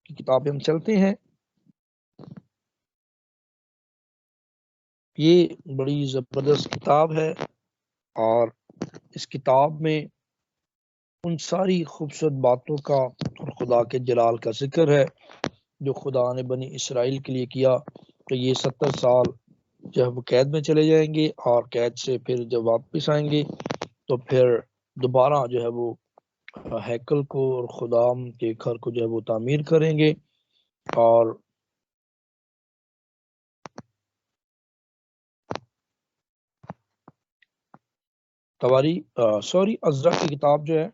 کی کتاب پہ ہم چلتے ہیں۔ یہ بڑی زبردست کتاب ہے اور اس کتاب میں ان ساری خوبصورت باتوں کا اور خدا کے جلال کا ذکر ہے جو خدا نے بنی اسرائیل کے لیے کیا کہ یہ 70 سال جب وہ قید میں چلے جائیں گے اور قید سے پھر جب واپس آئیں گے تو پھر دوبارہ جو ہے وہ ہیکل کو اور خدا کے گھر کو جو ہے وہ تعمیر کریں گے۔ اور عزرا کی کتاب جو ہے،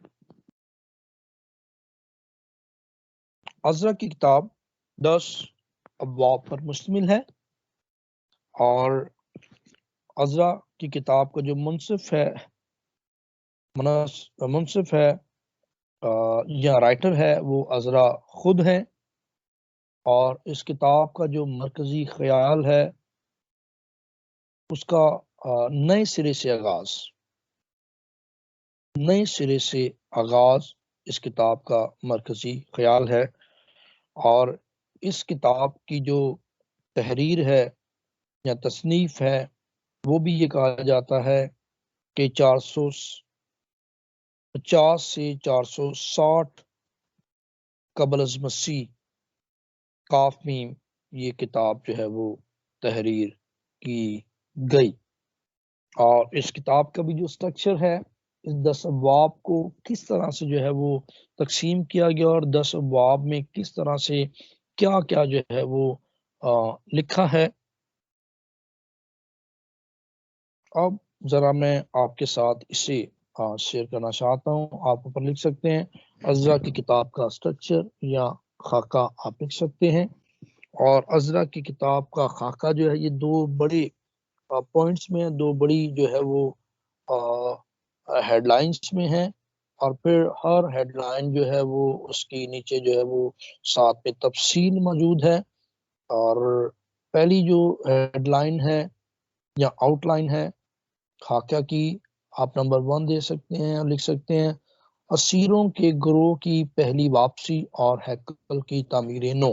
عزرا کی کتاب 10 ابواب پر مشتمل ہے، اور عزرا کی کتاب کا جو منصف ہے یا رائٹر ہے وہ عزرا خود ہے، اور اس کتاب کا جو مرکزی خیال ہے اس کا نئے سرے سے آغاز اس کتاب کا مرکزی خیال ہے۔ اور اس کتاب کی جو تحریر ہے یا تصنیف ہے وہ بھی یہ کہا جاتا ہے کہ 450 سے 460 قبل از مسیح کاف میں یہ کتاب جو ہے وہ تحریر کی گئی۔ اور اس کتاب کا بھی جو سٹرکچر ہے، اس 10 ابواب کو کس طرح سے جو ہے وہ تقسیم کیا گیا اور 10 ابواب میں کس طرح سے کیا کیا جو ہے وہ لکھا ہے۔ اب ذرا میں آپ کے ساتھ اسے شیئر کرنا چاہتا ہوں۔ آپ اوپر لکھ سکتے ہیں عزرا کی کتاب کا سٹرکچر یا خاکہ آپ لکھ سکتے ہیں۔ اور عزرا کی کتاب کا خاکہ جو ہے یہ 2 بڑے پوائنٹس میں، 2 بڑی جو ہے وہ ہیڈ لائنز میں ہیں، اور پھر ہر ہیڈ لائن جو ہے وہ اس کی نیچے جو ہے وہ ساتھ میں تفصیل موجود ہے۔ اور پہلی جو ہیڈ لائن ہے یا آؤٹ لائن ہے خاکہ کی، آپ نمبر 1 دے سکتے ہیں اور لکھ سکتے ہیں اسیروں کے گروہ کی پہلی واپسی اور ہیکل کی تعمیر نو۔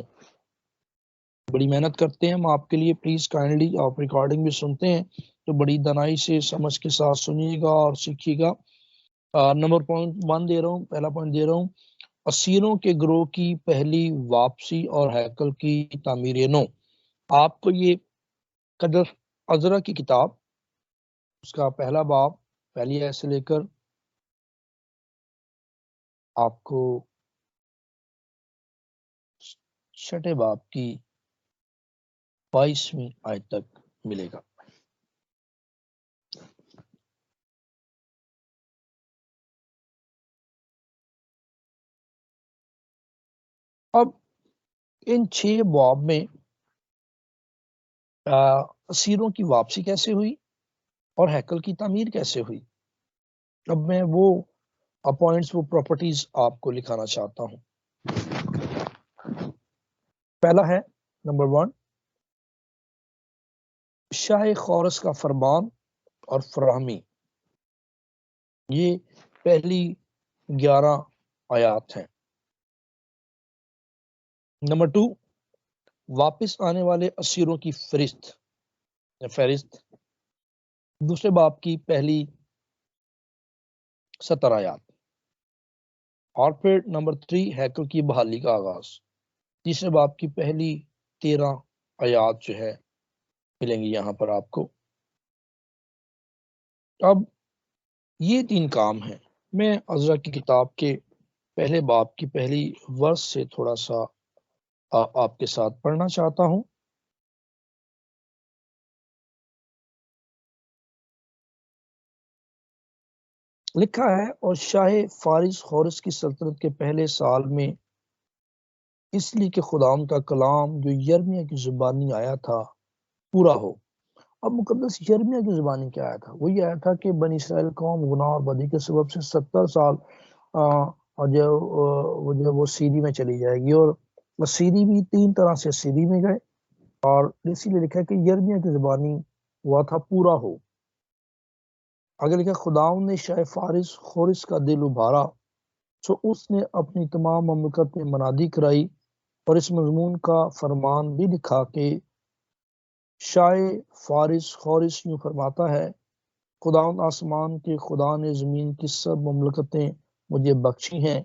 بڑی محنت کرتے ہیں ہم آپ کے لیے، پلیز کائنڈلی آپ ریکارڈنگ بھی سنتے ہیں تو بڑی دنائی سے سمجھ کے ساتھ سنیے گا اور سیکھیے گا۔ نمبر 1 دے رہا ہوں، پہلا پوائنٹ دے رہا ہوں، اسیروں کے گروہ کی پہلی واپسی اور ہیکل کی تعمیر نو۔ آپ کو یہ قدر عزرا کی کتاب اس کا پہلا باب پہلی آیت سے لے کر آپ کو 6 باب کی 22ویں آیت تک ملے گا۔ اب ان 6 باب میں اسیروں کی واپسی کیسے ہوئی اور ہیکل کی تعمیر کیسے ہوئی، اب میں وہ پوائنٹس، وہ پراپرٹیز آپ کو لکھانا چاہتا ہوں۔ پہلا ہے نمبر 1 شاہ خورس کا فرمان اور فراہمی، یہ پہلی 11 آیات ہیں۔ نمبر 2 واپس آنے والے اسیروں کی فہرست، دوسرے باب کی پہلی 70 آیات۔ اور پھر نمبر 3 ہیکل کی بحالی کا آغاز، تیسرے باب کی پہلی 13 آیات جو ہے ملیں گی یہاں پر آپ کو۔ اب یہ 3 کام ہیں، میں عزرا کی کتاب کے پہلے باب کی پہلی ورس سے تھوڑا سا آپ کے ساتھ پڑھنا چاہتا ہوں۔ لکھا ہے، اور شاہ فارس خورس کی سلطنت کے پہلے سال میں، اس لیے کہ خداوند کا کلام جو یرمیہ کی زبانی آیا تھا پورا ہو۔ اب مقدس یرمیہ کی زبانی کیا آیا تھا؟ وہ یہ آیا تھا کہ بنی اسرائیل قوم گناہ اور بدی کے سبب سے 70 سال جو وہ سیری میں چلی جائے گی، اور سیری بھی 3 طرح سے سیری میں گئے، اور اسی لیے لکھا ہے کہ یرمیہ کی زبانی ہوا تھا پورا ہو۔ اگر لکھا خداوند نے شاہ فارس خورس کا دل ابھارا، تو اس نے اپنی تمام مملکت میں منادی کرائی اور اس مضمون کا فرمان بھی لکھا کہ شاہ فارس خورس یوں فرماتا ہے، خداوند آسمان کے خدا نے زمین کی سب مملکتیں مجھے بخشی ہیں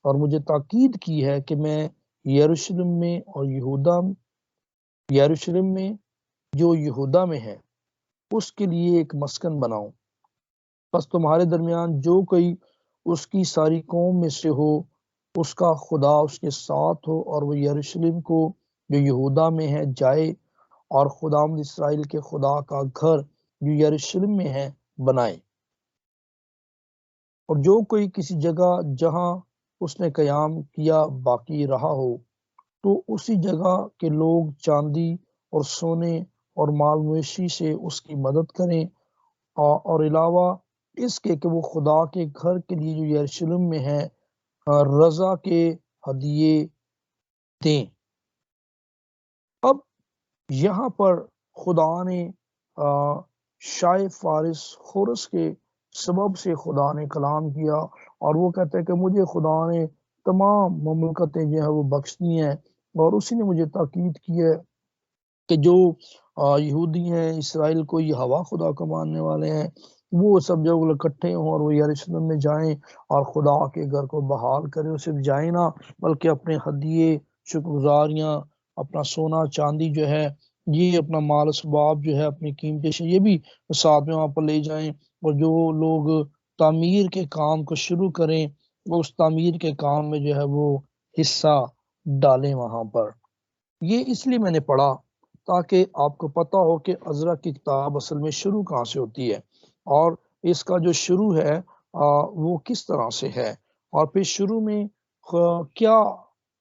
اور مجھے تاکید کی ہے کہ میں یروشلم میں اور یروشلم میں جو یہودا میں ہے اس کے لیے ایک مسکن بناؤں۔ بس تمہارے درمیان جو کوئی اس کی ساری قوم میں سے ہو، اس کا خدا اس کے ساتھ ہو اور وہ یروشلم کو جو یہودا میں ہے جائے اور خداوند اسرائیل کے خدا کا گھر جو یروشلم میں ہے بنائے۔ اور جو کوئی کسی جگہ جہاں اس نے قیام کیا باقی رہا ہو تو اسی جگہ کے لوگ چاندی اور سونے اور مال مویشی سے اس کی مدد کریں، اور علاوہ اس کے کہ وہ خدا کے گھر کے لیے جو یروشلم میں ہے رضا کے ہدیے دیں۔ اب یہاں پر خدا نے شاہ فارس خورس کے سبب سے خدا نے کلام کیا، اور وہ کہتے ہیں کہ مجھے خدا نے تمام مملکتیں جو ہے وہ بخش دی ہیں، اور اسی نے مجھے تاکید کی ہے کہ جو یہودی ہیں اسرائیل کو یہ ہوا خدا کو ماننے والے ہیں، وہ سب جب اکٹھے ہوں اور وہ یروشلم میں جائیں اور خدا کے گھر کو بحال کریں، صرف جائیں نہ بلکہ اپنے ہدیے شکر گزاریاں، اپنا سونا چاندی جو ہے، یہ اپنا مال اسباب جو ہے، اپنی قیمتی اشیاء یہ بھی ساتھ میں وہاں پر لے جائیں، اور جو لوگ تعمیر کے کام کو شروع کریں وہ اس تعمیر کے کام میں جو ہے وہ حصہ ڈالیں وہاں پر۔ یہ اس لیے میں نے پڑھا تاکہ آپ کو پتہ ہو کہ عزرا کی کتاب اصل میں شروع کہاں سے ہوتی ہے، اور اس کا جو شروع ہے وہ کس طرح سے ہے، اور پھر شروع میں کیا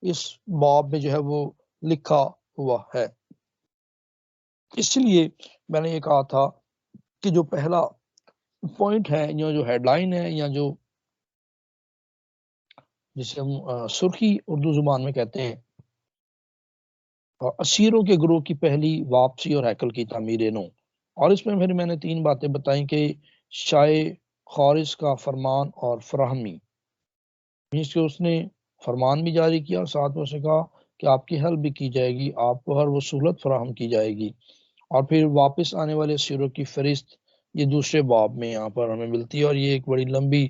اس باب میں جو ہے وہ لکھا ہوا ہے۔ اس لیے میں نے یہ کہا تھا کہ جو پہلا پوائنٹ ہے یا جو ہیڈ لائن ہے یا جو جسے ہم سرخی اردو زبان میں کہتے ہیں، اسیروں کے گروہ کی پہلی واپسی اور ہیکل کی تعمیر نو۔ اور اس میں پھر میں نے 3 باتیں بتائیں کہ شاہ خورس کا فرمان اور فراہمی، اس کے اس نے فرمان بھی جاری کیا اور ساتھ میں اس نے کہا کہ آپ کی حل بھی کی جائے گی، آپ کو ہر وہ سہولت فراہم کی جائے گی۔ اور پھر واپس آنے والے اسیروں کی فہرست یہ دوسرے باب میں یہاں پر ہمیں ملتی ہے، اور یہ ایک بڑی لمبی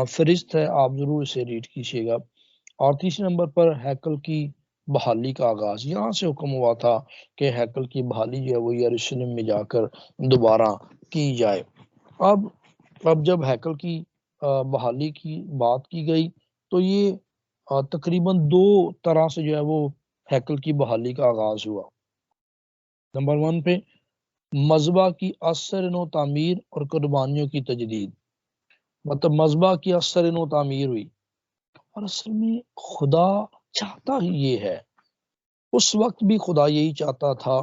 فہرست ہے، آپ ضرور اسے ریڈ کیجیے گا۔ اور تیسرے نمبر پر ہیکل کی بحالی کا آغاز، یہاں سے حکم ہوا تھا کہ ہیکل کی بحالی جو ہے وہ یروشلم میں جا کر دوبارہ کی جائے۔ اب جب ہیکل کی بحالی کی بات کی گئی تو یہ تقریباً 2 طرح سے جو ہے وہ ہیکل کی بحالی کا آغاز ہوا۔ نمبر 1 پہ مذبح کی اثر نو تعمیر اور قربانیوں کی تجدید، مطلب مذبح کی اثر نو تعمیر ہوئی، اور اصل میں خدا چاہتا ہی یہ ہے، اس وقت بھی خدا یہی چاہتا تھا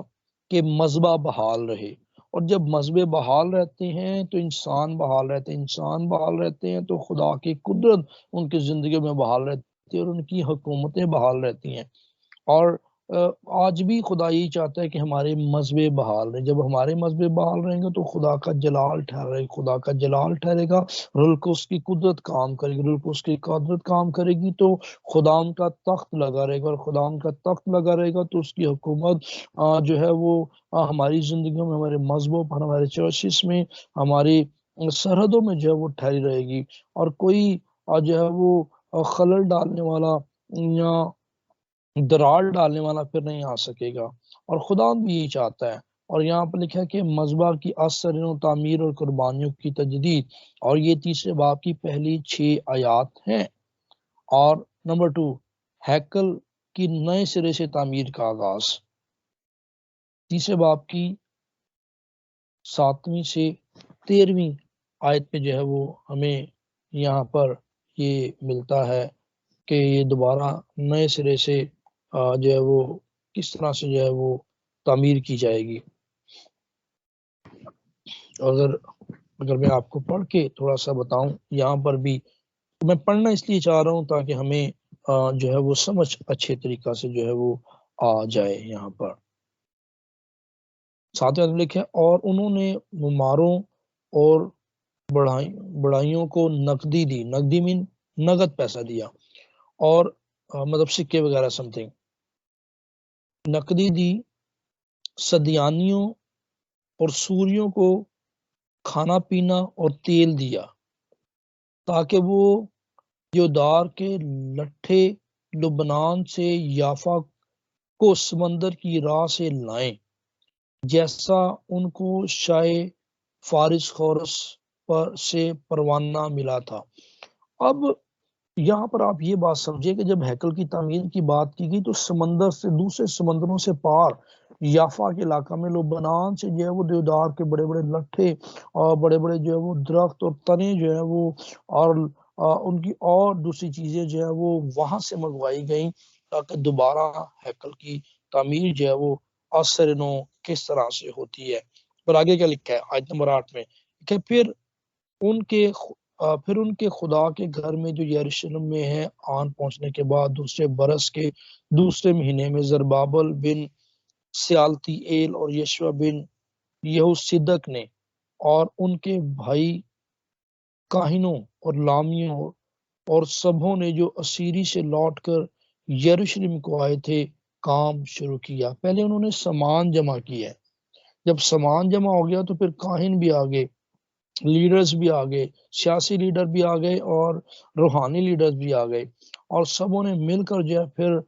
کہ مذبح بحال رہے، اور جب مذبح بحال رہتے ہیں تو انسان بحال رہتے ہیں، انسان بحال رہتے ہیں تو خدا کی قدرت ان کی زندگی میں بحال رہتی ہے اور ان کی حکومتیں بحال رہتی ہیں۔ اور آج بھی خدا یہی چاہتا ہے کہ ہمارے مذہب بحال رہیں، جب ہمارے مذہب بحال رہیں گے تو خدا کا جلال ٹھہرے، خدا کا جلال ٹھہرے گا، رل کو اس کی قدرت کام کرے گی، رل کو اس کی قدرت کام کرے گی تو خدا ان کا تخت لگا رہے گا، اور خدا ان کا تخت لگا رہے گا تو اس کی حکومت جو ہے وہ ہماری زندگیوں میں، ہمارے مذہبوں پر، ہمارے چرچز میں، ہماری سرحدوں میں جو ہے وہ ٹھہری رہے گی، اور کوئی جو ہے وہ خلل ڈالنے والا یا درار ڈالنے والا پھر نہیں آ سکے گا، اور خدا بھی یہی چاہتا ہے۔ اور یہاں پر لکھا ہے کہ مذبح کی اثر و تعمیر اور قربانیوں کی تجدید، اور یہ تیسرے باب کی پہلی 6 آیات ہیں۔ اور نمبر 2 ہیکل کی نئے سرے سے تعمیر کا آغاز، تیسرے باب کی 7ویں سے 13ویں آیت پہ جو ہے وہ ہمیں یہاں پر یہ ملتا ہے کہ یہ دوبارہ نئے سرے سے جو ہے وہ کس طرح سے جو ہے وہ تعمیر کی جائے گی۔ اگر میں آپ کو پڑھ کے تھوڑا سا بتاؤں یہاں پر بھی، میں پڑھنا اس لیے چاہ رہا ہوں تاکہ ہمیں جو ہے وہ سمجھ اچھے طریقہ سے جو ہے وہ آ جائے۔ یہاں پر ساتھ لکھے اور انہوں نے مماروں اور بڑائیوں کو نقدی دی، نقدی مین نقد پیسہ دیا، اور مطلب سکے وغیرہ سم تھنگ، نقدی دی، صدیانیوں اور سوریوں کو کھانا پینا اور تیل دیا تاکہ وہ دیودار کے لٹھے لبنان سے یافا کو سمندر کی راہ سے لائیں، جیسا ان کو شاہ فارس خورس پر سے پروانہ ملا تھا۔ اب یہاں پر آپ یہ بات سمجھے کہ جب ہیکل کی تعمیر کی بات کی گئی تو سمندر سے، دوسرے سمندروں سے پار یافا کے علاقہ میں لبنان سے جو ہے وہ دیودار کے بڑے بڑے لٹھے اور بڑے بڑے جو ہے وہ درخت اور تنے جو ہے وہ اور ان کی اور دوسری چیزیں جو ہے وہ وہاں سے منگوائی گئیں تاکہ دوبارہ ہیکل کی تعمیر جو ہے وہ اثر نو کس طرح سے ہوتی ہے۔ اور آگے کیا لکھا ہے آیت نمبر 8 میں کہ پھر ان کے خدا کے گھر میں جو یروشلم میں ہے آن پہنچنے کے بعد دوسرے برس کے دوسرے مہینے میں زربابل بن سیالتی ایل اور یشوع بن یہوصدق نے اور ان کے بھائی کاہنوں اور لامیوں اور سبوں نے جو اسیری سے لوٹ کر یروشلم کو آئے تھے کام شروع کیا۔ پہلے انہوں نے سامان جمع کیا ہے، جب سامان جمع ہو گیا تو پھر کاہن بھی آ گئے، لیڈرز بھی آ گئے، سیاسی لیڈر بھی آ گئے اور روحانی لیڈرز بھی آ گئے، اور سبوں نے مل کر جو ہے پھر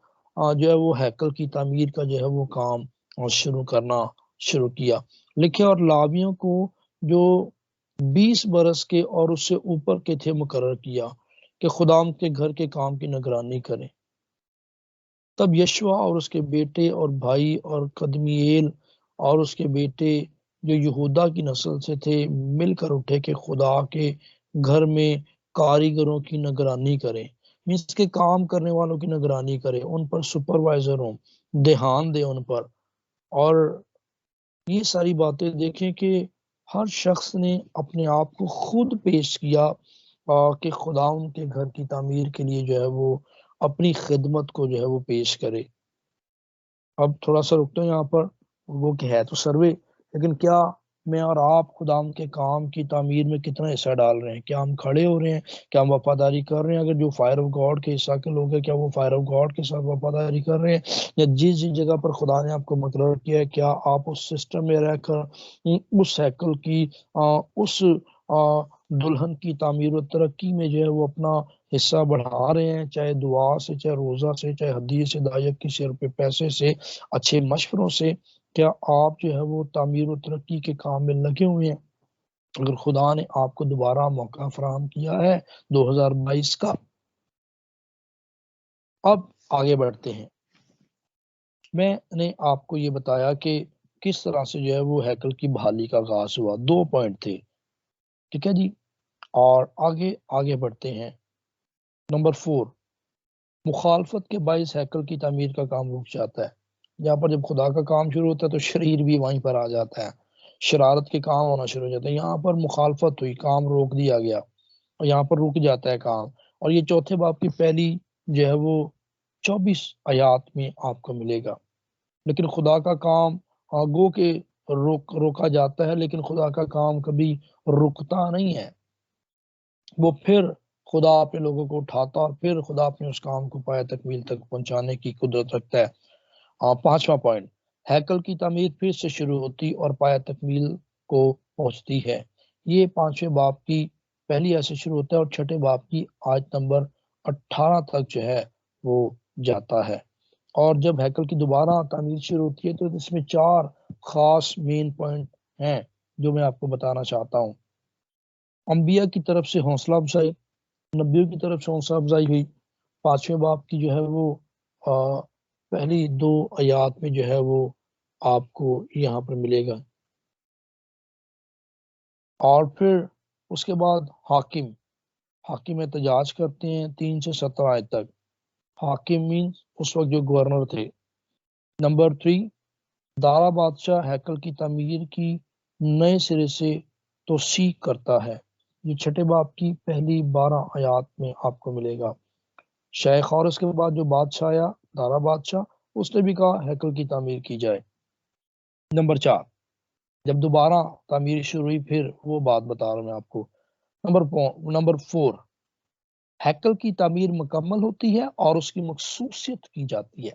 جو ہے وہ ہیکل کی تعمیر کا جو ہے وہ کام شروع کرنا شروع کیا۔ لکھے اور لاویوں کو جو 20 برس کے اور اس سے اوپر کے تھے مقرر کیا کہ خدام کے گھر کے کام کی نگرانی کریں۔ تب یشوع اور اس کے بیٹے اور بھائی اور قدمییل اور اس کے بیٹے جو یہودا کی نسل سے تھے مل کر اٹھے کہ خدا کے گھر میں کاریگروں کی نگرانی کریں، اس کے کام کرنے والوں کی نگرانی کرے، ان پر سپروائزر ہوں، دھیان دے ان پر۔ اور یہ ساری باتیں دیکھیں کہ ہر شخص نے اپنے آپ کو خود پیش کیا کہ خدا ان کے گھر کی تعمیر کے لیے جو ہے وہ اپنی خدمت کو جو ہے وہ پیش کرے۔ اب تھوڑا سا رکتے ہیں یہاں پر، وہ کہ ہے تو سروے، لیکن کیا میں اور آپ خدا کے کام کی تعمیر میں کتنا حصہ ڈال رہے ہیں؟ کیا ہم کھڑے ہو رہے ہیں؟ کیا ہم وفاداری کر رہے ہیں؟ اگر جو فائر آف گاڈ کے حصہ کے لوگ ہیں کیا وہ فائر آف گاڈ کے ساتھ وفاداری کر رہے ہیں؟ یا جس جگہ پر خدا نے آپ کو مقرر کیا ہے کیا آپ اس سسٹم میں رہ کر اس ہیکل کی اس دلہن کی تعمیر و ترقی میں جو ہے وہ اپنا حصہ بڑھا رہے ہیں، چاہے دعا سے، چاہے روزہ سے، چاہے حدیث ہدایت کی سر پہ پیسے سے، اچھے مشوروں سے؟ کیا آپ جو ہے وہ تعمیر و ترقی کے کام میں لگے ہوئے ہیں؟ اگر خدا نے آپ کو دوبارہ موقع فراہم کیا ہے 2022 کا، اب آگے بڑھتے ہیں۔ میں نے آپ کو یہ بتایا کہ کس طرح سے جو ہے وہ ہیکل کی بحالی کا آغاز ہوا، 2 پوائنٹ تھے، ٹھیک ہے جی۔ اور آگے بڑھتے ہیں۔ نمبر 4، مخالفت کے باعث ہیکل کی تعمیر کا کام رک جاتا ہے۔ یہاں پر جب خدا کا کام شروع ہوتا ہے تو شریر بھی وہیں پر آ جاتا ہے، شرارت کے کام ہونا شروع ہو جاتا ہے۔ یہاں پر مخالفت ہوئی، کام روک دیا گیا اور یہاں پر رک جاتا ہے کام۔ اور یہ چوتھے باب کی پہلی جو ہے وہ 24 آیات میں آپ کو ملے گا۔ لیکن خدا کا کام گو کے روکا جاتا ہے، لیکن خدا کا کام کبھی رکتا نہیں ہے، وہ پھر خدا اپنے لوگوں کو اٹھاتا اور پھر خدا اپنے اس کام کو پایہ تکمیل تک پہنچانے کی قدرت رکھتا ہے۔ 5واں پوائنٹ، ہیکل کی تعمیر پھر سے شروع ہوتی اور پایہ تکمیل کو پہنچتی ہے۔ یہ 5ویں باب کی پہلی ایسے شروع ہوتا ہے اور 6 باب کی آیت نمبر 18 تک جو ہے وہ جاتا ہے۔ اور جب ہیکل کی دوبارہ تعمیر شروع ہوتی ہے تو اس میں 4 خاص مین پوائنٹ ہیں جو میں آپ کو بتانا چاہتا ہوں۔ انبیاء کی طرف سے حوصلہ افزائی، نبیوں کی طرف سے حوصلہ افزائی ہوئی۔ 5ویں باب کی جو ہے وہ پہلی 2 آیات میں جو ہے وہ آپ کو یہاں پر ملے گا۔ اور پھر اس کے بعد حاکم احتجاج کرتے ہیں 3 سے 17 آیت تک۔ حاکم مینز اس وقت جو گورنر تھے۔ نمبر 3، دارا بادشاہ ہیکل کی تعمیر کی نئے سرے سے توسیع کرتا ہے۔ یہ 6 باب کی پہلی 12 آیات میں آپ کو ملے گا۔ شیخ اور اس کے بعد جو بادشاہ آیا دارا بادشاہ، اس نے بھی کہا ہیکل کی تعمیر کی جائے۔ نمبر 4، جب دوبارہ تعمیر شروع ہوئی پھر وہ بات بتا رہا ہوں میں آپ کو۔ نمبر 4، ہیکل کی تعمیر مکمل ہوتی ہے اور اس کی مخصوصیت کی جاتی ہے۔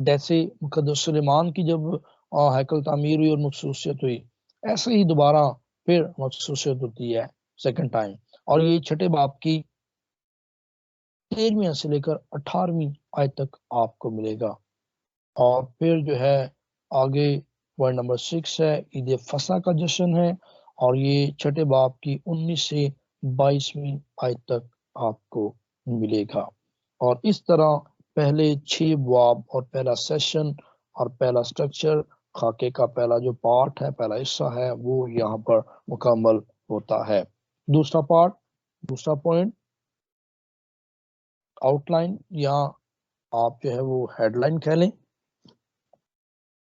جیسے مقدس سلیمان کی جب ہیکل تعمیر ہوئی اور مخصوصیت ہوئی، ایسے ہی دوبارہ پھر مخصوصیت ہوتی ہے سیکنڈ ٹائم، اور یہ چھٹے باب کی 13ویں سے لے کر 18ویں آیت تک آپ کو ملے گا۔ اور پھر جو ہے آگے پوائنٹ نمبر 6 ہے عید فصح کا جشن ہے، اور یہ چھٹے باب کی 19 سے 22ویں آیت تک آپ کو ملے گا۔ اور اس طرح پہلے 6 باب اور پہلا سیشن اور پہلا سٹرکچر، خاکے کا پہلا جو پارٹ ہے، پہلا حصہ ہے، وہ یہاں پر مکمل ہوتا ہے۔ دوسرا پارٹ، دوسرا پوائنٹ، آؤٹ لائن، یہاں آپ جو ہے وہ ہیڈ لائن کہہ لیں،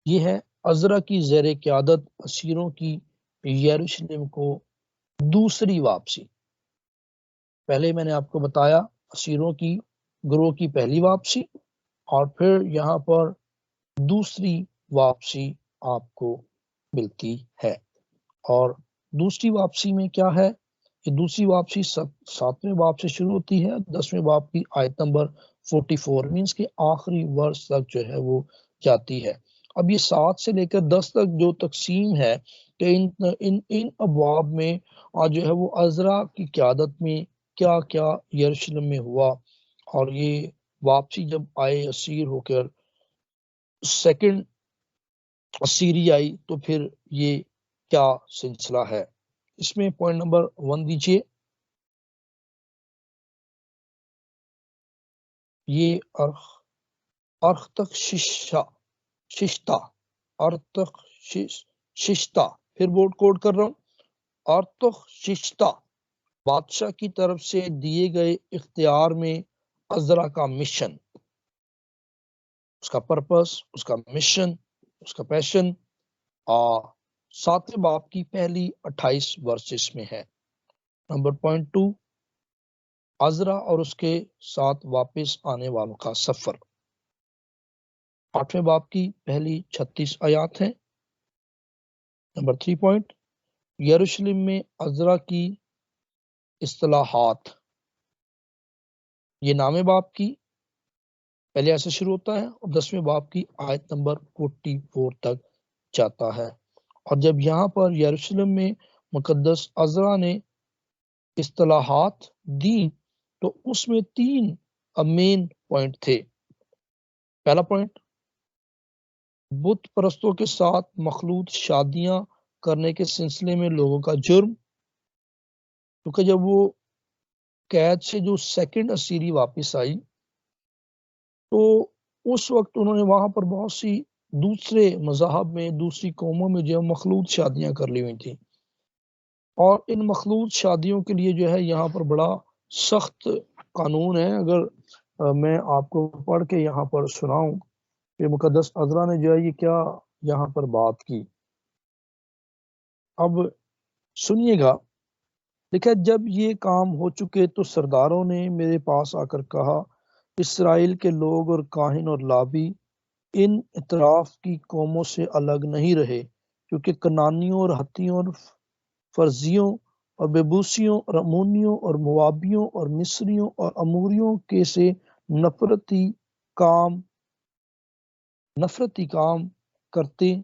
یہ ہے عزرا کی زیر قیادت اسیروں کی یروشلم کو دوسری واپسی۔ پہلے میں نے آپ کو بتایا اسیروں کی گروہ کی پہلی واپسی، اور پھر یہاں پر دوسری واپسی آپ کو ملتی ہے۔ اور دوسری واپسی میں کیا ہے؟ یہ دوسری واپسی 7ویں باب سے شروع ہوتی ہے، 10ویں باب کی آیت نمبر 44 مینس کے آخری ورس تک جو ہے وہ جاتی ہے۔ اب یہ 7 سے لے کر 10 تک جو تقسیم ہے کہ ان ابواب میں جو ہے وہ عزرا کی قیادت میں کیا کیا یروشلم میں ہوا، اور یہ واپسی جب آئے اسیر ہو کر، سیکنڈ اسیری آئی، تو پھر یہ کیا سلسلہ ہے؟ اس میں پوائنٹ نمبر 1 دیجئے، یہ ارتخششتا، پھر بورڈ کوڈ کر رہا ہوں، ارتخششتا بادشاہ کی طرف سے دیے گئے اختیار میں عزرا کا مشن، اس کا پرپس، اس کا مشن، اس کا پیشن 7ویں باب کی پہلی 28 ورسز میں ہے۔ نمبر پوائنٹ 2، عزرا اور اس کے ساتھ واپس آنے والوں کا سفر، 8ویں باب کی پہلی 36 آیات ہیں۔ نمبر 3 پوائنٹ، یروشلم میں عزرا کی اصطلاحات، یہ 9ویں باب کی پہلے ایسے شروع ہوتا ہے اور 10ویں باب کی آیت نمبر 44 تک جاتا ہے۔ اور جب یہاں پر یروشلم میں مقدس عزرا نے اصطلاحات دی تو اس میں 3 مین پوائنٹ تھے۔ پہلا پوائنٹ، بت پرستوں کے ساتھ مخلوط شادیاں کرنے کے سلسلے میں لوگوں کا جرم، کیونکہ جب وہ قید سے جو سیکنڈ اسیری واپس آئی تو اس وقت انہوں نے وہاں پر بہت سی دوسرے مذاہب میں، دوسری قوموں میں جو مخلوط شادیاں کر لی ہوئی تھیں، اور ان مخلوط شادیوں کے لیے جو ہے یہاں پر بڑا سخت قانون ہے۔ اگر میں آپ کو پڑھ کے یہاں پر سناؤں کہ مقدس عزرا نے جو ہے یہ کیا یہاں پر بات کی، اب سنیے گا۔ دیکھیں، جب یہ کام ہو چکے تو سرداروں نے میرے پاس آ کر کہا، اسرائیل کے لوگ اور کاہن اور لاوی ان اطراف کی قوموں سے الگ نہیں رہے، کیونکہ کنانیوں اور ہتھیوں اور فرزیوں اور بیبوسیوں اور امونیوں اور موابیوں اور مصریوں اور اموریوں کے سے نفرتی کام کرتے۔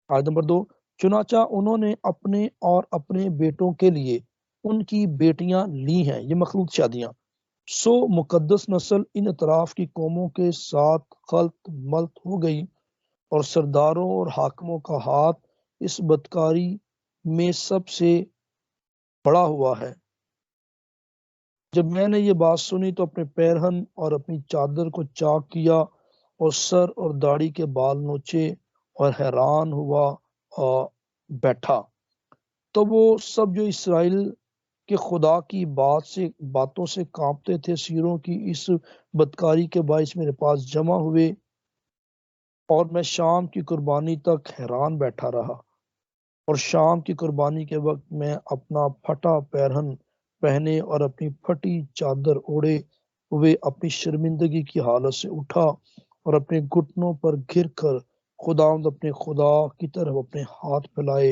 آیت نمبر 2، چنانچہ انہوں نے اپنے اور اپنے بیٹوں کے لیے ان کی بیٹیاں لی ہیں، یہ مخلوط شادیاں، سو مقدس نسل ان اطراف کی قوموں کے ساتھ خلط ملط ہو گئی، اور سرداروں اور حاکموں کا ہاتھ اس بدکاری میں سب سے بڑا ہوا ہے۔ جب میں نے یہ بات سنی تو اپنے پیرہن اور اپنی چادر کو چاک کیا اور سر اور داڑھی کے بال نوچے اور حیران ہوا اور بیٹھا۔ تو وہ سب جو اسرائیل کے خدا کی باتوں سے کانپتے تھے، سیروں کی اس بدکاری کے باعث میرے پاس جمع ہوئے، اور میں شام کی قربانی تک حیران بیٹھا رہا۔ اور شام کی قربانی کے وقت میں اپنا پھٹا پیرہن پہنے اور اپنی پھٹی چادر اوڑے ہوئے اپنی شرمندگی کی حالت سے اٹھا، اور اپنے گھٹنوں پر گر کر خداوند اپنے خدا کی طرف اپنے ہاتھ پھیلائے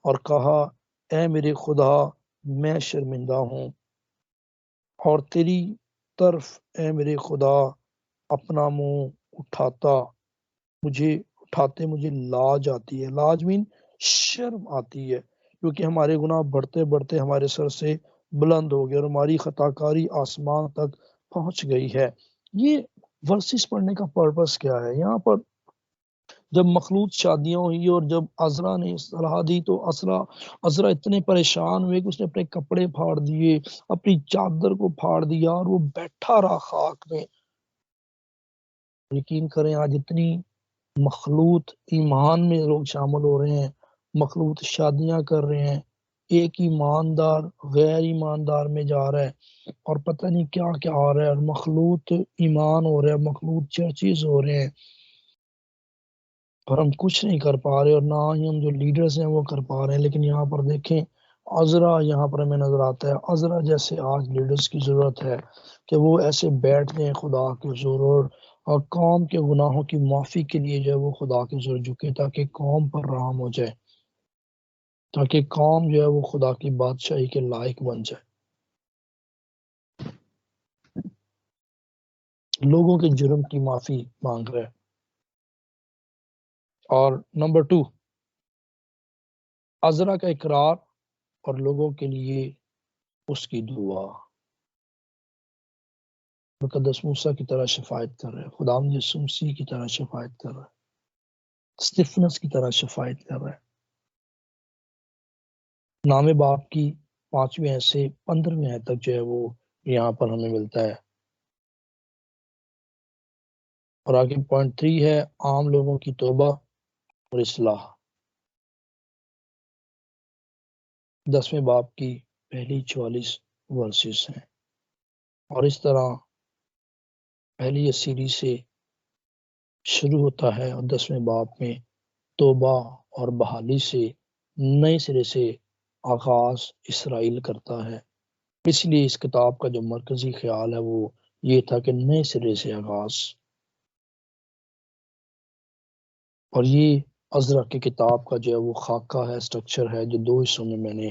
اور کہا، اے میرے خدا، میں شرمندہ ہوں اور تیری طرف اے میرے خدا اپنا منہ اٹھاتے مجھے لاج آتی ہے. لاج مین شرم آتی ہے، کیونکہ ہمارے گناہ بڑھتے بڑھتے ہمارے سر سے بلند ہو گئے اور ہماری خطا کاری آسمان تک پہنچ گئی ہے. یہ ورسز پڑھنے کا پرپس کیا ہے؟ یہاں پر جب مخلوط شادیاں ہوئی اور جب عذرا نے صلاح دی تو عذرا اتنے پریشان ہوئے کہ اس نے اپنے کپڑے پھاڑ دیے، اپنی چادر کو پھاڑ دیا اور وہ بیٹھا رہا خاک میں. یقین کریں آج اتنی مخلوط ایمان میں لوگ شامل ہو رہے ہیں، مخلوط شادیاں کر رہے ہیں، ایک ایماندار غیر ایماندار میں جا رہا ہے اور پتہ نہیں کیا کیا ہو رہا ہے، اور مخلوط ایمان ہو رہا ہے، مخلوط چرچز ہو رہے ہیں، اور ہم کچھ نہیں کر پا رہے، اور نہ ہی ہم جو لیڈرز ہیں وہ کر پا رہے ہیں. لیکن یہاں پر دیکھیں عذرا یہاں پر ہمیں نظر آتا ہے. عذرا جیسے آج لیڈرز کی ضرورت ہے کہ وہ ایسے بیٹھ جائیں خدا کے حضور اور قوم کے گناہوں کی معافی کے لیے جو ہے وہ خدا کے حضور جھکے، تاکہ قوم پر رحم ہو جائے، تاکہ قوم جو ہے وہ خدا کی بادشاہی کے لائق بن جائے. لوگوں کے جرم کی معافی مانگ رہے ہیں. اور نمبر 2 عذرا کا اقرار اور لوگوں کے لیے اس کی دعا. مقدس موسیٰ کی طرح شفاعت کر رہے ہیں، خداوند یسوع مسیح کی طرح شفاعت کر رہے ہیں، اسطفنس کی طرح شفاعت کر رہے ہیں. نام باپ کی 5ویں آیت سے 15ویں آیت تک جو ہے وہ یہاں پر ہمیں ملتا ہے. اور آگے پوائنٹ 3 ہے عام لوگوں کی توبہ اور اصلاح. 10ویں باپ کی پہلی 44 ورسز ہیں، اور اس طرح پہلی سیریز سے شروع ہوتا ہے اور 10ویں باپ میں توبہ اور بحالی سے نئے سرے سے آغاز اسرائیل کرتا ہے. اس لیے اس کتاب کا جو مرکزی خیال ہے وہ یہ تھا کہ نئے سرے سے آغاز. اور یہ عذرا کی کتاب کا جو ہے وہ خاکہ ہے، سٹرکچر ہے، جو 2 حصوں میں نے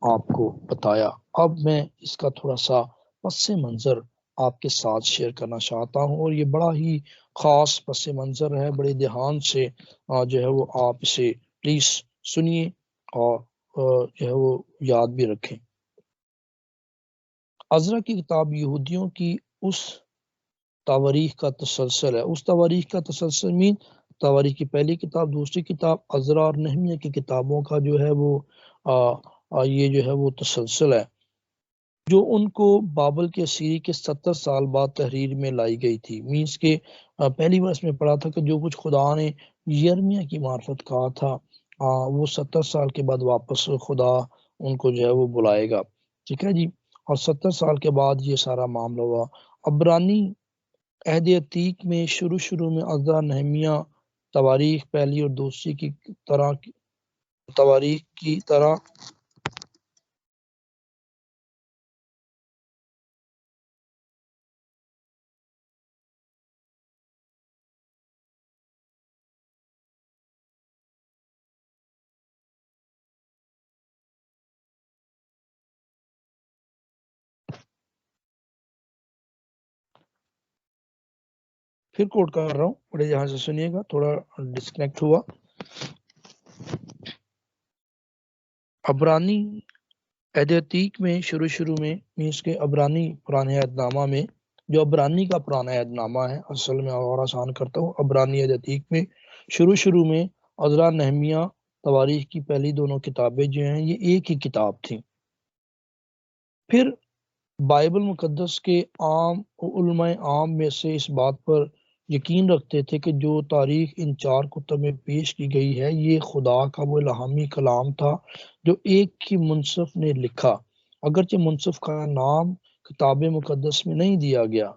آپ کو بتایا. اب میں اس کا تھوڑا سا پس منظر آپ کے ساتھ شیئر کرنا چاہتا ہوں، اور یہ بڑا ہی خاص پس منظر ہے، بڑے دھیان سے جو ہے وہ آپ اسے پلیز سنیے اور جو ہے وہ یاد بھی رکھیں. عذرا کی کتاب یہودیوں کی اس تواریخ کا تسلسل ہے. اس تواریخ کا تسلسل مین تواریخ کی پہلی کتاب، دوسری کتاب عذرا اور نہمیہ کی کتابوں کا جو ہے وہ یہ جو ہے وہ تسلسل ہے، جو ان کو بابل کے اسیری کے 70 سال بعد تحریر میں لائی گئی تھی. مینس کے پہلی ورس میں پڑھا تھا کہ جو کچھ خدا نے یرمیہ کی معرفت کہا تھا وہ 70 سال کے بعد واپس خدا ان کو جو ہے وہ بلائے گا. ٹھیک ہے جی. اور 70 سال کے بعد یہ سارا معاملہ ہوا. عبرانی عہد عتیق میں شروع میں عذرا نہمیہ تواریخ پہلی اور دوسری کی طرح تواریخ کی طرح پھر کوٹ کر رہا ہوں، بڑے یہاں سے سنیے گا، تھوڑا ڈسکنیکٹ ہوا. عبرانی عہد عتیق میں شروع میں مینس کے عبرانی پرانے عہد نامہ میں، جو عبرانی کا پرانا عہد نامہ ہے، اصل میں اور آسان کرتا ہوں، عبرانی عہد عتیق میں شروع میں عذرا نہمیہ تواریخ کی پہلی دونوں کتابیں جو ہیں یہ ایک ہی کتاب تھیں. پھر بائبل مقدس کے عام علماء عام میں سے اس بات پر یقین رکھتے تھے کہ جو تاریخ ان 4 کتب میں پیش کی گئی ہے یہ خدا کا وہ الہامی کلام تھا جو ایک ہی منصف نے لکھا، اگرچہ منصف کا نام کتاب مقدس میں نہیں دیا گیا،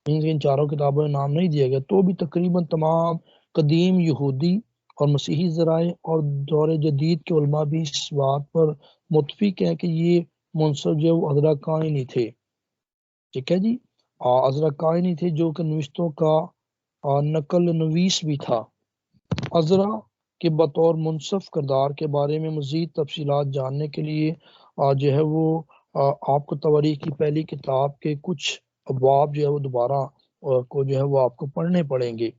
ان 4 کتابوں کا نام نہیں دیا گیا، تو بھی تقریباً تمام قدیم یہودی اور مسیحی ذرائع اور دور جدید کے علماء بھی اس بات پر متفق ہیں کہ یہ منصف جو وہ عذرا کاہنی تھے. ٹھیک ہے جی. عذرا کاہنی تھے جو کہ نوشتوں کا نقل نویس بھی تھا. عذرا کے بطور منصف کردار کے بارے میں مزید تفصیلات جاننے کے لیے جو ہے وہ آپ کو تواریخ کی پہلی کتاب کے کچھ ابواب جو ہے وہ دوبارہ کو جو ہے وہ آپ کو پڑھنے پڑیں گے۔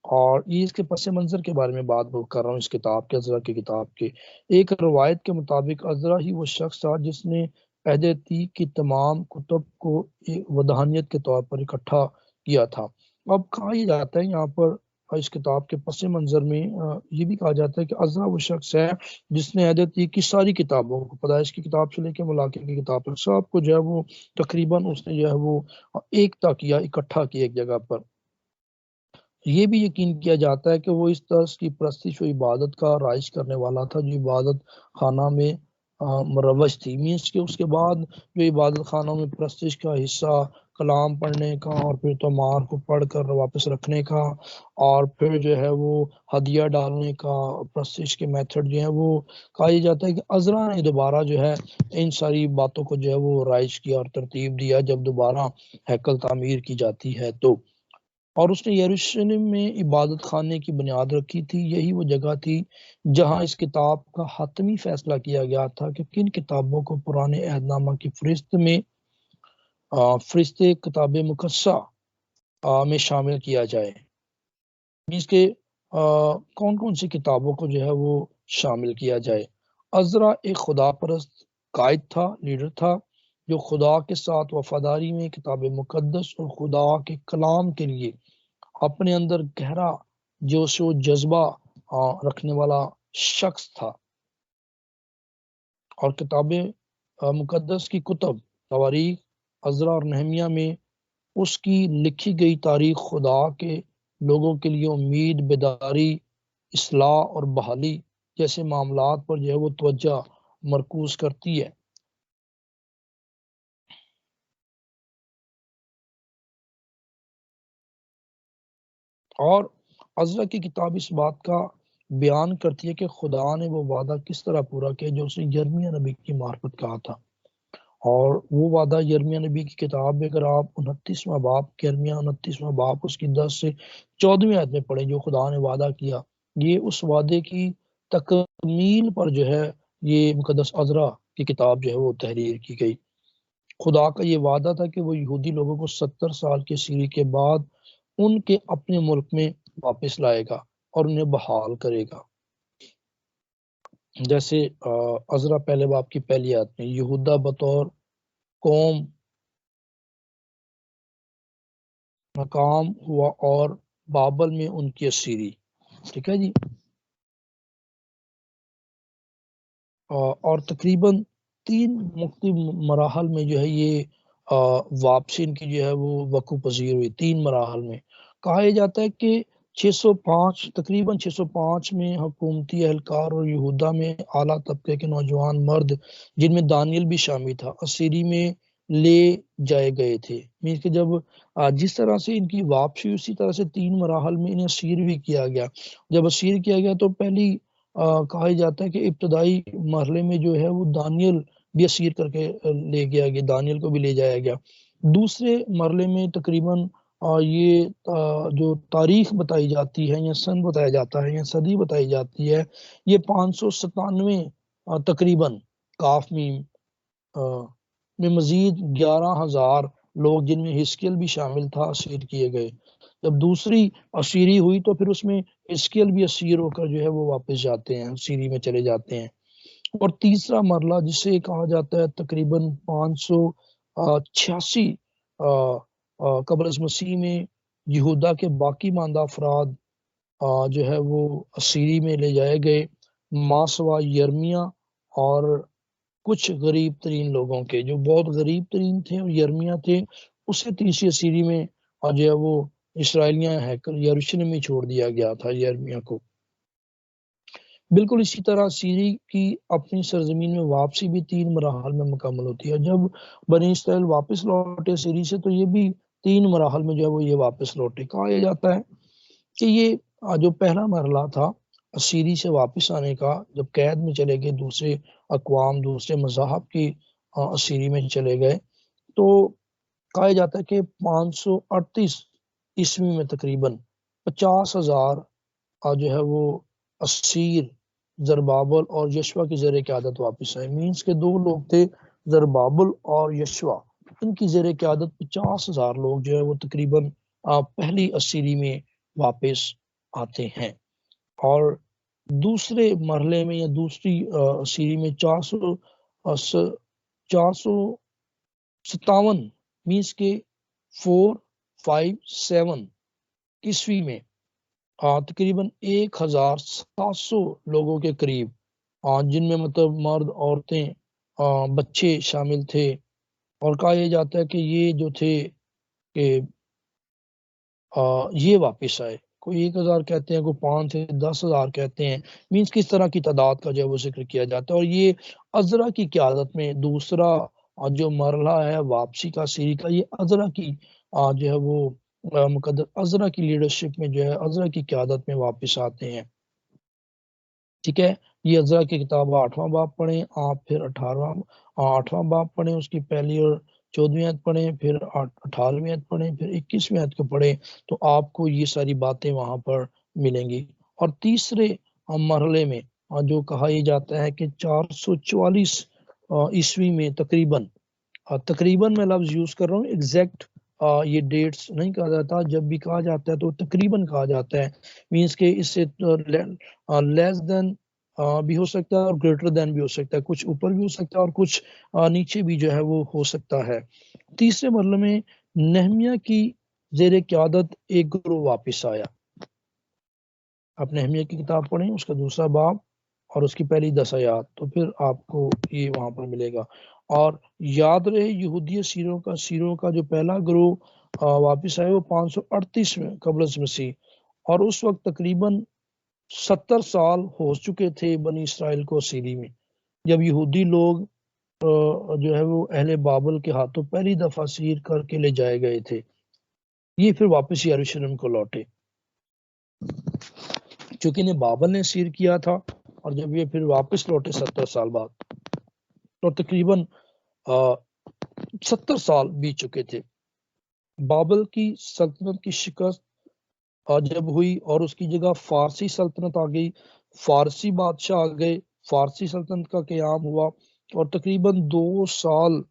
اور یہ اس کے پس منظر کے بارے میں بات کر رہا ہوں اس کتاب کے، عزرا کی کتاب کے۔ ایک روایت کے مطابق عزرا ہی وہ شخص تھا جس نے عہد عتیق کی تمام کتب کو ودانیت کے طور پر اکٹھا کیا تھا۔ اب کہا یہ جاتا ہے یہاں پر اس کتاب کے پس منظر میں یہ بھی کہا جاتا ہے کہ عزرا وہ شخص ہے جس نے عہد عتیق کی ساری کتابوں کو، پیدائش کی کتاب سے لے کے ملاقے کی کتاب تک، سب کو جو ہے وہ تقریباً اس نے جو ہے وہ ایکتا کیا، اکٹھا کیا ایک جگہ پر۔ یہ بھی یقین کیا جاتا ہے کہ وہ اس طرز کی پرستش و عبادت کا رائج کرنے والا تھا جو عبادت خانہ میں مروج تھی، مینس کہ اس کے بعد جو عبادت خانوں میں پرستش کا حصہ کلام پڑھنے کا، اور پھر تومار کو پڑھ کر واپس رکھنے کا، اور پھر جو ہے وہ ہدیہ ڈالنے کا، پرستش کے میتھڈ جو ہے وہ کہا یہ جاتا ہے کہ عزرا نے دوبارہ جو ہے ان ساری باتوں کو جو ہے وہ رائج کیا اور ترتیب دیا جب دوبارہ ہیکل تعمیر کی جاتی ہے تو۔ اور اس نے یروشلم میں عبادت خانے کی بنیاد رکھی تھی۔ یہی وہ جگہ تھی جہاں اس کتاب کا حتمی فیصلہ کیا گیا تھا کہ کن کتابوں کو پرانے عہد نامہ کی فہرست میں فہرست کتاب مقدسہ میں شامل کیا جائے، جس کے کون کون سی کتابوں کو جو ہے وہ شامل کیا جائے۔ عزرا ایک خدا پرست قائد تھا، لیڈر تھا، جو خدا کے ساتھ وفاداری میں کتاب مقدس اور خدا کے کلام کے لیے اپنے اندر گہرا جوش و جذبہ رکھنے والا شخص تھا۔ اور کتاب مقدس کی کتب، تواریخ، عزرا اور نہمیہ میں اس کی لکھی گئی تاریخ خدا کے لوگوں کے لیے امید، بیداری، اصلاح اور بحالی جیسے معاملات پر جو ہے وہ توجہ مرکوز کرتی ہے۔ اور عزرا کی کتاب اس بات کا بیان کرتی ہے کہ خدا نے وہ وعدہ کس طرح پورا کیا جو اس نے یرمیہ نبی کی معرفت کہا تھا۔ اور وہ وعدہ یرمیہ نبی کی کتاب میں اگر آپ 29واں باب، یرمیہ 29واں باب اس کی 10 سے 14ویں آیت میں پڑھیں، جو خدا نے وعدہ کیا، یہ اس وعدے کی تکمیل پر جو ہے یہ مقدس عزرا کی کتاب جو ہے وہ تحریر کی گئی۔ خدا کا یہ وعدہ تھا کہ وہ یہودی لوگوں کو 70 سال کی اسیری کے بعد ان کے اپنے ملک میں واپس لائے گا اور انہیں بحال کرے گا۔ جیسے عزرا پہلے باب کی پہلی آیت میں یہودا بطور قوم مقام ہوا اور بابل میں ان کی اسیری، ٹھیک ہے جی۔ اور تقریباً 3 مختلف مراحل میں جو ہے یہ واپسی ان کی جو ہے وہ وقوع پذیر ہوئی۔ 3 مراحل میں کہا یہ جاتا ہے کہ 605 میں حکومتی اہلکار اور یہودا میں اعلیٰ طبقے کے نوجوان مرد جن میں دانیل بھی شامل تھا اسیری میں لے جائے گئے تھے۔ مینس کہ جب جس طرح سے ان کی واپسی اسی طرح سے 3 مراحل میں انہیں اسیر بھی کیا گیا۔ جب اسیر کیا گیا تو پہلی کہا جاتا ہے کہ ابتدائی مرحلے میں جو ہے وہ دانیل بھی اسیر کر کے لے گیا گیا، دانیل کو بھی لے جایا گیا۔ دوسرے مرحلے میں تقریباً یہ جو تاریخ بتائی جاتی ہے یا سن بتایا جاتا ہے یا صدی بتائی جاتی ہے، یہ 597 تقریباً کاف میم میں مزید 11,000 لوگ جن میں حزقیل بھی شامل تھا اسیر کیے گئے۔ جب دوسری اسیری ہوئی تو پھر اس میں حزقیل بھی اسیر ہو کر جو ہے وہ واپس جاتے ہیں، اسیری میں چلے جاتے ہیں۔ اور تیسرا مرحلہ جسے کہا جاتا ہے تقریباً 586 قبل از مسیح میں یہودا کے باقی ماندہ افراد جو ہے وہ اسیری میں لے جائے گئے، ماسوا یرمیہ اور کچھ غریب ترین لوگوں کے جو بہت غریب ترین تھے اور یرمیہ تھے، اسے تیسری اسیری میں جو ہے وہ اسرائیلیاں ہیکل یروشلم میں چھوڑ دیا گیا تھا یرمیہ کو۔ بالکل اسی طرح اسیری کی اپنی سرزمین میں واپسی بھی 3 مراحل میں مکمل ہوتی ہے۔ جب بنی اسرائیل واپس لوٹے اسیری سے تو یہ بھی 3 مراحل میں جو ہے وہ یہ واپس لوٹے۔ کہا یہ جاتا ہے کہ یہ جو پہلا مرحلہ تھا اسیری سے واپس آنے کا، جب قید میں چلے گئے، دوسرے اقوام، دوسرے مذاہب کی اسیری میں چلے گئے، تو کہا جاتا ہے کہ 538 عیسوی میں تقریباً 50,000 جو ہے وہ اسیر زربابل اور یشوا کی زیر قیادت واپس آئے۔ مینس کے 2 لوگ تھے، زربابل اور یشوا، ان کی زیر قیادت 50,000 لوگ جو ہے وہ تقریباً پہلی اسیری میں واپس آتے ہیں، اور دوسرے مرحلے میں یا دوسری اسیری میں 457 مینس کے 457 عیسوی میں تقریباً 1,700 لوگوں کے قریب، جن میں مطلب مرد، عورتیں، بچے شامل تھے، اور کہا یہ جاتا ہے کہ یہ جو تھے کہ یہ واپس آئے، کوئی 1,000 کہتے ہیں، کوئی 5 سے 10,000 کہتے ہیں، مینس کس طرح کی تعداد کا جو ہے وہ ذکر کیا جاتا ہے۔ اور یہ عزرا کی قیادت میں دوسرا جو مرحلہ ہے واپسی کا سیری کا، یہ عزرا کی جو ہے وہ مقدس عزرا کی لیڈرشپ میں جو ہے عزرا کی قیادت میں واپس آتے ہیں، ٹھیک ہے۔ یہ عزرا کی کتاب 8واں باب پڑھیں آپ، پھر 8واں باب پڑھیں، اس کی پہلی اور 14ویں آیت پڑھیں، پھر 18ویں آیت پڑھیں، پھر 21ویں آیت کو پڑھیں، تو آپ کو یہ ساری باتیں وہاں پر ملیں گی۔ اور تیسرے مرحلے میں جو کہا یہ جاتا ہے کہ 444 عیسوی میں تقریباً میں لفظ یوز کر رہا ہوں، ایگزیکٹ یہ ڈیٹس نہیں کہا جاتا، جب بھی کہا جاتا ہے تو تقریباً کہا جاتا ہے، مینس کہ اس سے لیس دین بھی ہو سکتا ہے اور گریٹر دین بھی ہو سکتا ہے، کچھ اوپر بھی ہو سکتا ہے اور کچھ نیچے بھی جو ہے وہ ہو سکتا ہے۔ تیسرے مرحلے میں نہمیہ کی زیر قیادت ایک گروہ واپس آیا۔ آپ نہمیہ کی کتاب پڑھیں، اس کا دوسرا باب اور اس کی پہلی 10 آیات، تو پھر آپ کو یہ وہاں پر ملے گا۔ اور یاد رہے یہودی سیروں کا جو پہلا گروہ واپس آئے وہ 538 میں قبل از مسیح، اور اس وقت تقریباً 70 سال ہو چکے تھے بنی اسرائیل کو اسیری میں، جب یہودی لوگ جو ہے وہ اہل بابل کے ہاتھوں پہلی دفعہ اسیر کر کے لے جائے گئے تھے، یہ پھر واپس یروشلم کو لوٹے، چونکہ انہیں بابل نے اسیر کیا تھا، اور جب یہ پھر واپس لوٹے 70 سال بعد، تو تقریباً 70 سال بیت چکے تھے۔ بابل کی سلطنت کی شکست جب ہوئی اور اس کی جگہ فارسی سلطنت آ گئی، فارسی بادشاہ آ گئے، فارسی سلطنت کا قیام ہوا، اور تقریباً 2 سال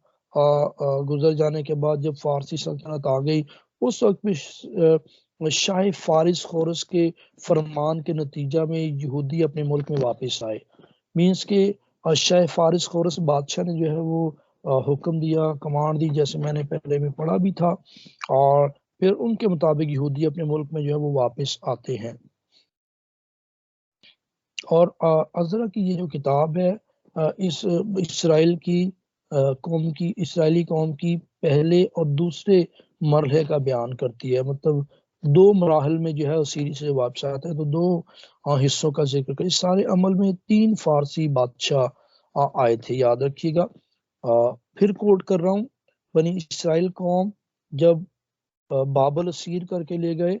گزر جانے کے بعد جب فارسی سلطنت آ گئی، اس وقت بھی شاہ فارس خورس کے فرمان کے نتیجہ میں یہودی اپنے ملک میں واپس آئے، مینس کہ شاہ فارس خورس بادشاہ نے جو ہے وہ حکم دیا، کمانڈ دی، جیسے میں نے پہلے میں پڑھا بھی تھا، اور پھر ان کے مطابق یہودی اپنے ملک میں جو ہے وہ واپس آتے ہیں۔ اور عزرا کی یہ جو کتاب ہے اس اسرائیلی قوم کی پہلے اور دوسرے مرحلے کا بیان کرتی ہے، مطلب 2 مراحل میں جو ہے اسیری سے واپس آتا ہے، تو 2 حصوں کا ذکر کریں۔ اس سارے عمل میں 3 فارسی بادشاہ آئے تھے، یاد رکھیے گا۔ پھر کوٹ کر رہا ہوں، بنی اسرائیل قوم جب بابل اسیر کر کے لے گئے،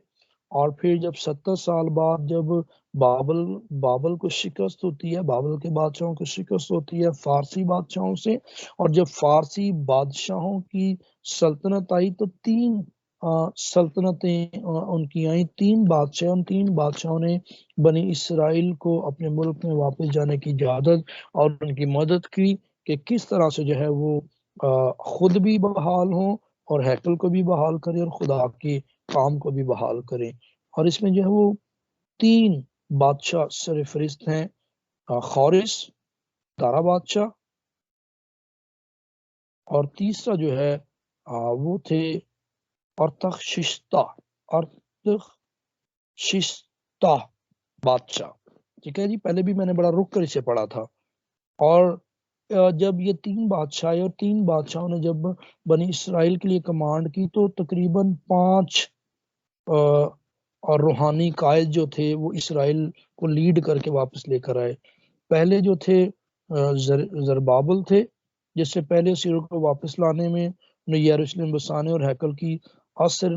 اور پھر جب 70 سال بعد جب بابل کو شکست ہوتی ہے، بابل کے بادشاہوں کو شکست ہوتی ہے فارسی بادشاہوں سے، اور جب فارسی بادشاہوں کی سلطنت آئی تو 3 سلطنتیں ان کی آئیں، 3 بادشاہ، ان 3 بادشاہوں نے بنی اسرائیل کو اپنے ملک میں واپس جانے کی اجازت اور ان کی مدد کی کہ کس طرح سے جو ہے وہ خود بھی بحال ہوں اور ہیکل کو بھی بحال کریں اور خدا کے کام کو بھی بحال کریں۔ اور اس میں جو ہے وہ 3 بادشاہ سرفرست ہیں، خورس، دارا بادشاہ، اور تیسرا جو ہے وہ تھے ارتخشستہ بادشاہ، ٹھیک ہے جی، پہلے بھی میں نے بڑا رک کر اسے پڑھا تھا۔ اور جب یہ 3 بادشاہ اور 3 بادشاہوں نے جب بنی اسرائیل کے لیے کمانڈ کی، تو تقریباً 5 اور روحانی قائد جو تھے وہ اسرائیل کو لیڈ کر کے واپس لے کر آئے۔ پہلے جو تھے زربابل تھے، جس سے پہلے اسیروں کو واپس لانے میں، انہیں یروشلم بسانے اور ہیکل کی اثر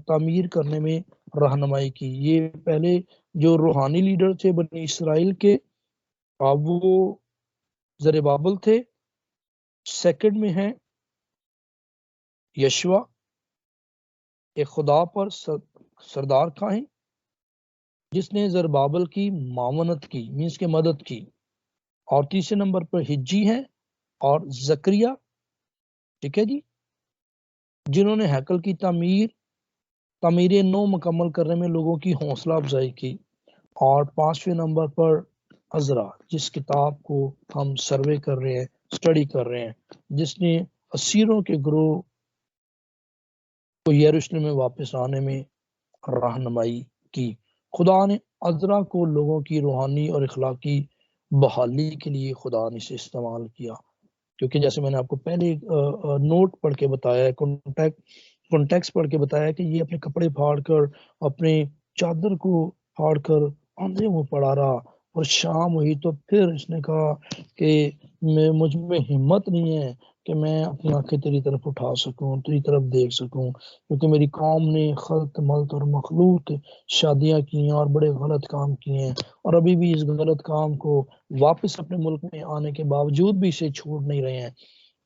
تعمیر کرنے میں رہنمائی کی۔ یہ پہلے جو روحانی لیڈر تھے بنی اسرائیل کے، وہ زربابل تھے۔ سیکنڈ میں ہیں یشوا، ایک خدا پر سردار کھائیں، جس نے زربابل کی معاونت کی، مینس کے مدد کی۔ اور تیسرے نمبر پر ہجی ہیں اور زکریا، ٹھیک ہے جی۔ جنہوں نے ہیکل کی تعمیر نو مکمل کرنے میں لوگوں کی حوصلہ افزائی کی۔ اور 5ویں نمبر پر عزرا، جس کتاب کو ہم سروے کر رہے ہیں، اسٹڈی کر رہے ہیں، جس نے اسیروں کے گروہ کو یروشلم میں واپس آنے میں رہنمائی کی۔ خدا نے عزرا کو لوگوں کی روحانی اور اخلاقی بحالی کے لیے خدا نے اسے استعمال کیا، کیونکہ جیسے میں نے آپ کو پہلے نوٹ پڑھ کے بتایا ہے، کانٹیکس پڑھ کے بتایا کہ یہ اپنے کپڑے پھاڑ کر، اپنے چادر کو پھاڑ کر اندھے منہ پڑا رہا، اور شام ہوئی تو پھر اس نے کہا کہ مجھ میں ہمت نہیں ہے کہ میں اپنی آنکھیں تیری طرف اٹھا سکوں، تیری طرف دیکھ سکوں، کیونکہ میری قوم نے خلط ملط اور مخلوط شادیاں کی ہیں اور بڑے غلط کام کیے ہیں، اور ابھی بھی اس غلط کام کو واپس اپنے ملک میں آنے کے باوجود بھی اسے چھوڑ نہیں رہے ہیں۔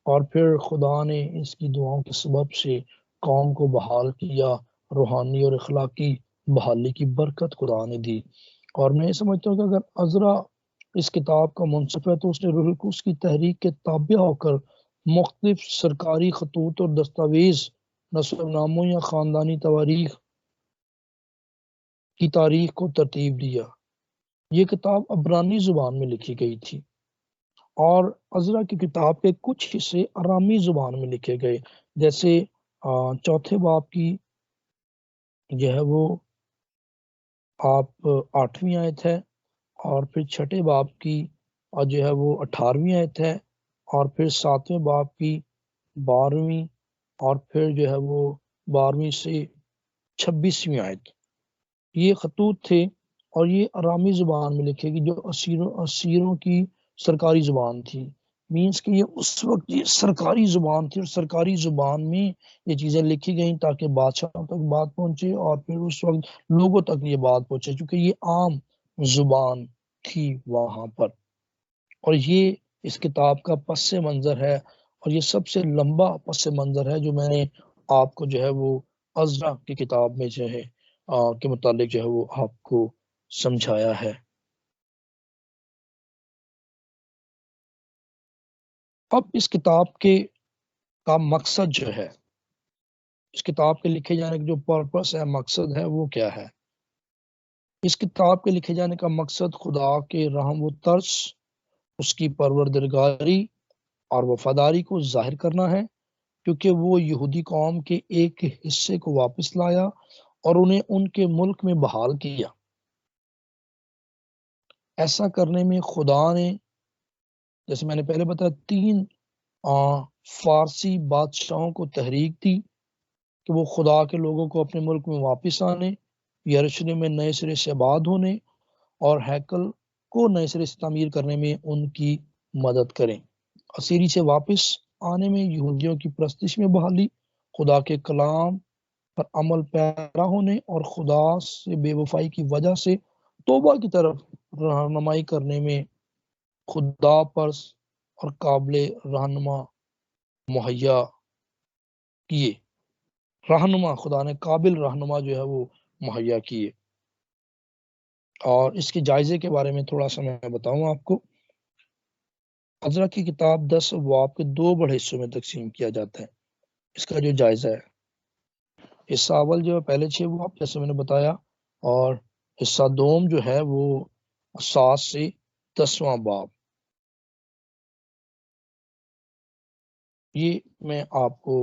اور پھر خدا نے اس کی دعاؤں کے سبب سے قوم کو بحال کیا، روحانی اور اخلاقی بحالی کی برکت خدا نے دی۔ اور میں یہ سمجھتا ہوں کہ اگر عزرا اس کتاب کا منصف ہے تو اس نے روح القدس کی تحریک کے تابع ہو کر مختلف سرکاری خطوط اور دستاویز، نسب ناموں یا خاندانی تواریخ کی تاریخ کو ترتیب دیا۔ یہ کتاب عبرانی زبان میں لکھی گئی تھی، اور عزرا کی کتاب کے کچھ حصے ارامی زبان میں لکھے گئے، جیسے چوتھے باب کی جو ہے وہ آپ 8ویں آیت ہے، اور پھر چھٹے باب کی جو ہے وہ 18ویں آیت ہے، اور پھر 7ویں باب کی 12ویں، اور پھر جو ہے وہ 12ویں سے 26ویں آیت۔ یہ خطوط تھے، اور یہ ارامی زبان میں لکھے گی جو اسیروں کی سرکاری زبان تھی۔ مینس کہ یہ اس وقت یہ سرکاری زبان تھی، اور سرکاری زبان میں یہ چیزیں لکھی گئیں تاکہ بادشاہوں تک بات پہنچے، اور پھر اس وقت لوگوں تک یہ بات پہنچے، چونکہ یہ عام زبان تھی وہاں پر۔ اور یہ اس کتاب کا پس منظر ہے، اور یہ سب سے لمبا پس منظر ہے جو میں نے آپ کو جو ہے وہ عزرا کی کتاب میں جو ہے کے متعلق جو ہے وہ آپ کو سمجھایا ہے۔ اب اس کتاب کا مقصد جو ہے، اس کتاب کے لکھے جانے کا جو پرپس ہے، مقصد ہے، وہ کیا ہے؟ اس کتاب کے لکھے جانے کا مقصد خدا کے رحم و ترس، اس کی پروردگاری اور وفاداری کو ظاہر کرنا ہے، کیونکہ وہ یہودی قوم کے ایک حصے کو واپس لایا اور انہیں ان کے ملک میں بحال کیا۔ ایسا کرنے میں خدا نے، جیسے میں نے پہلے بتایا، 3 فارسی بادشاہوں کو تحریک دی کہ وہ خدا کے لوگوں کو اپنے ملک میں واپس آنے، یروشلم میں نئے سرے سے آباد ہونے، اور ہیکل کو نئے سرے سے تعمیر کرنے میں ان کی مدد کریں۔ اسیری سے واپس آنے میں یہودیوں کی پرستش میں بحالی، خدا کے کلام پر عمل پیرا ہونے، اور خدا سے بے وفائی کی وجہ سے توبہ کی طرف رہنمائی کرنے میں خدا پرس اور قابل رہنما مہیا کیے۔ خدا نے قابل رہنما جو ہے وہ مہیا کیے۔ اور اس کے جائزے کے بارے میں تھوڑا سا میں بتاؤں آپ کو۔ عزرا کی کتاب 10 ابواب کے 2 بڑے حصوں میں تقسیم کیا جاتا ہے۔ اس کا جو جائزہ ہے، حصہ اول جو ہے پہلے 6 ابواب جیسے میں نے بتایا، اور حصہ دوم جو ہے وہ 7 سے 10واں باب۔ یہ میں آپ کو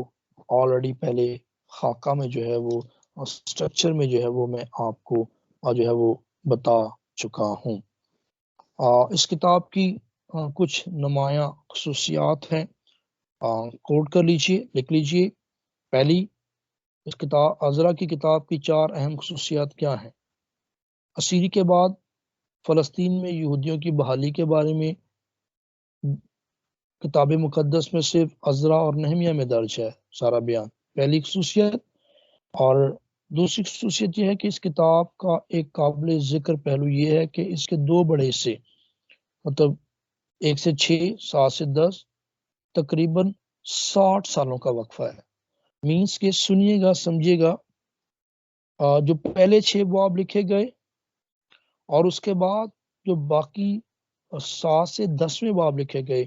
آلریڈی پہلے خاکہ میں جو ہے وہ اسٹرکچر میں جو ہے وہ میں آپ کو جو ہے وہ بتا چکا ہوں۔ اس کتاب کی کچھ نمایاں خصوصیات ہیں، کوٹ کر لیجئے، لکھ لیجئے۔ پہلی، اس کتاب عزرا کی کتاب کی 4 اہم خصوصیات کیا ہیں؟ اسیری کے بعد فلسطین میں یہودیوں کی بحالی کے بارے میں کتاب مقدس میں صرف عزرا اور نہمیہ میں درج ہے سارا بیان، پہلی خصوصیت۔ اور دوسری خصوصیت یہ ہے کہ اس کتاب کا ایک قابل ذکر پہلو یہ ہے کہ اس کے 2 بڑے حصے، مطلب 1 سے 6، 7 سے 10، تقریباً 60 سالوں کا وقفہ ہے۔ مینس کہ سنیے گا، سمجھیے گا، جو پہلے 6 ابواب لکھے گئے اور اس کے بعد جو باقی 7 سے 10ویں باب لکھے گئے،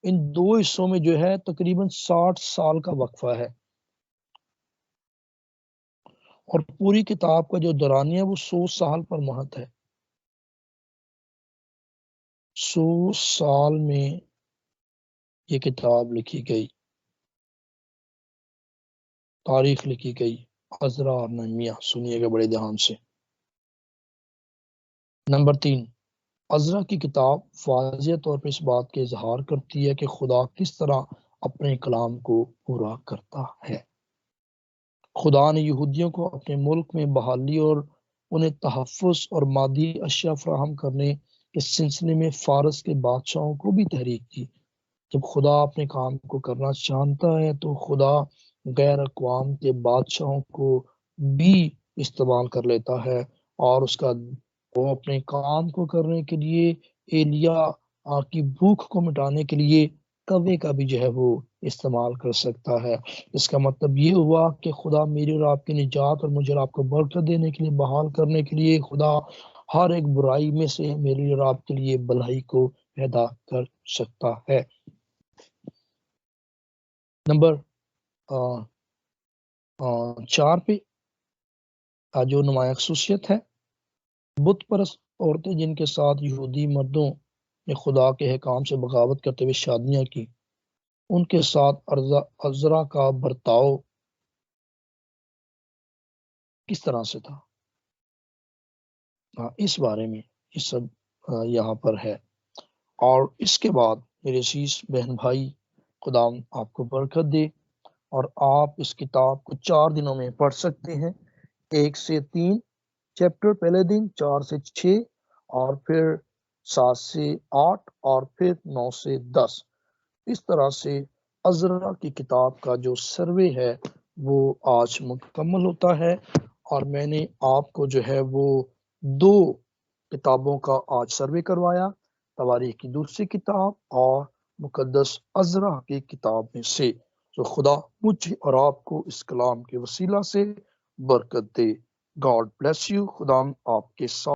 ان 2 حصوں میں جو ہے تقریباً 60 سال کا وقفہ ہے۔ اور پوری کتاب کا جو دورانیہ وہ 100 سال پر محط ہے. 100 سال میں یہ کتاب لکھی گئی، تاریخ لکھی گئی. عزرا اور نہمیہ، سنیے گا بڑے دھیان سے. نمبر 3، عزرا کی کتاب واضح طور پر اس بات کے اظہار کرتی ہے کہ خدا کس طرح اپنے کلام کو پورا کرتا ہے. خدا نے یہودیوں کو اپنے ملک میں بحالی اور انہیں تحفظ اور مادی اشیاء فراہم کرنے کے سلسلے میں فارس کے بادشاہوں کو بھی تحریک دی. جب خدا اپنے کام کو کرنا چاہتا ہے تو خدا غیر اقوام کے بادشاہوں کو بھی استعمال کر لیتا ہے، اور وہ اپنے کام کو کرنے کے لیے ایلیا کی بھوک کو مٹانے کے لیے کوے کا بھی جو ہے وہ استعمال کر سکتا ہے. اس کا مطلب یہ ہوا کہ خدا میری اور آپ کی نجات اور مجھے اور آپ کو برکت دینے کے لیے، بحال کرنے کے لیے، خدا ہر ایک برائی میں سے میری اور آپ کے لیے بھلائی کو پیدا کر سکتا ہے. نمبر 4 پہ جو نمایاں خصوصیت ہے، بت پرست عورتیں جن کے ساتھ یہودی مردوں نے خدا کے حکام سے بغاوت کرتے ہوئے شادیاں کی، ان کے ساتھ عزرا کا برتاؤ کس طرح سے تھا، اس بارے میں یہ سب یہاں پر ہے. اور اس کے بعد میرے عزیز بہن بھائی، خدا آپ کو برکت دے، اور آپ اس کتاب کو 4 دنوں میں پڑھ سکتے ہیں. 1 سے 3 چیپٹر پہلے دن، 4 سے 6، اور پھر 7 سے 8، اور پھر 9 سے 10. اس طرح سے عزرا کی کتاب کا جو سروے ہے وہ آج مکمل ہوتا ہے. اور میں نے آپ کو جو ہے وہ 2 کتابوں کا آج سروے کروایا، تواریخ کی دوسری کتاب اور مقدس عزرا کی کتاب میں سے. تو خدا مجھے اور آپ کو اس کلام کے وسیلہ سے برکت دے. God bless you. خدا آپ کے ساتھ.